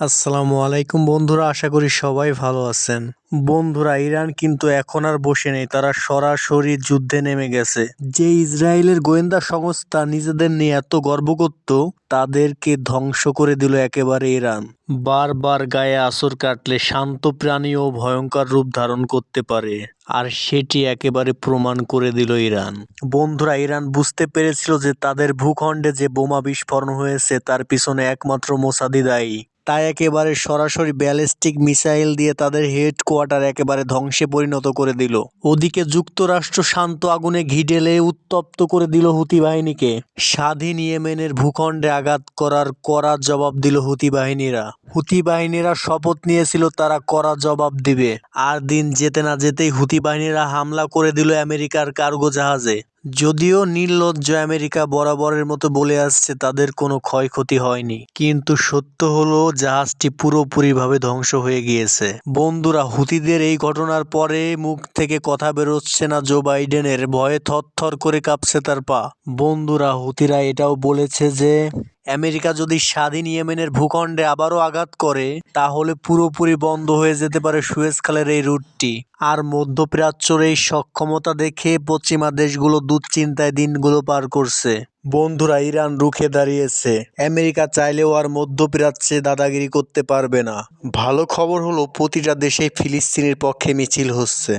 আসসালামু আলাইকুম বন্ধুরা, আশা করি সবাই ভালো আছেন। বন্ধুরা, ইরান কিন্তু এখন আর বসে নেই, তারা সরাসরি যুদ্ধে নেমে গেছে। যে ইসরায়েলের গোয়েন্দা সংস্থা নিজেদের নিয়ে এত গর্ব করত, তাদেরকে ধ্বংস করে দিল একেবারে ইরান। বারবার গায়ে আঁচড় কাটলে শান্ত প্রাণী ও ভয়ঙ্কর রূপ ধারণ করতে পারে, আর সেটি একেবারে প্রমাণ করে দিল ইরান। বন্ধুরা, ইরান বুঝতে পেরেছিল যে তাদের ভূখণ্ডে যে বোমা বিস্ফোরণ হয়েছে তার পিছনে একমাত্র মোসাদি দায়ী। তাই একেবারে সরাসরি ব্যালিস্টিক মিসাইল দিয়ে তাদের হেডকোয়ার্টার একেবারে ধ্বংসে পরিণত করে দিল। ওদিকে যুক্তরাষ্ট্র শান্ত আগুনে ঘি ঢেলে উত্তপ্ত করে দিল হুতি বাহিনীকে। স্বাধীন ইয়েমেনের ভূখণ্ডে আঘাত করার কড়া জবাব দিল হুতি বাহিনীরা। হুতি বাহিনীরা শপথ নিয়েছিল তারা কড়া জবাব দিবে। আর দিন যেতে না যেতেই হুতি বাহিনীরা হামলা করে দিল আমেরিকার কার্গো জাহাজে। যদিও নির্লজ্জ আমেরিকা বরাবরের মতো বলে আসছে তাদের কোনো ক্ষয়ক্ষতি হয়নি, কিন্তু সত্য হলো জাহাজটি পুরোপুরিভাবে ধ্বংস হয়ে গিয়েছে। বন্ধুরা, হুতিদের এই ঘটনার পরে মুখ থেকে কথা বেরোচ্ছে না জো বাইডেনের, ভয়ে থরথর করে কাঁপছে তার পা। বন্ধুরা, হুতিরা এটাও বলেছে যে আমেরিকা যদি স্বাধীন ইয়েমেনের ভূখণ্ডে আবারও আঘাত করে তাহলে পুরোপুরি বন্ধ হয়ে যেতে পারে সুয়েজ খালের এই রুটটি। আর মধ্যপ্রাচ্যের এই সক্ষমতা দেখে পশ্চিমা দেশগুলো দুশ্চিন্তায় দিনগুলো পার করছে। বন্ধুরা, ইরান রুখে দাঁড়িয়েছে। আমেরিকা চাইলেও আর মধ্যপ্রাচ্যে দাদাগিরি করতে পারবে না। ভালো খবর হলো প্রতিটা দেশেই ফিলিস্তিনের পক্ষে মিছিল হচ্ছে।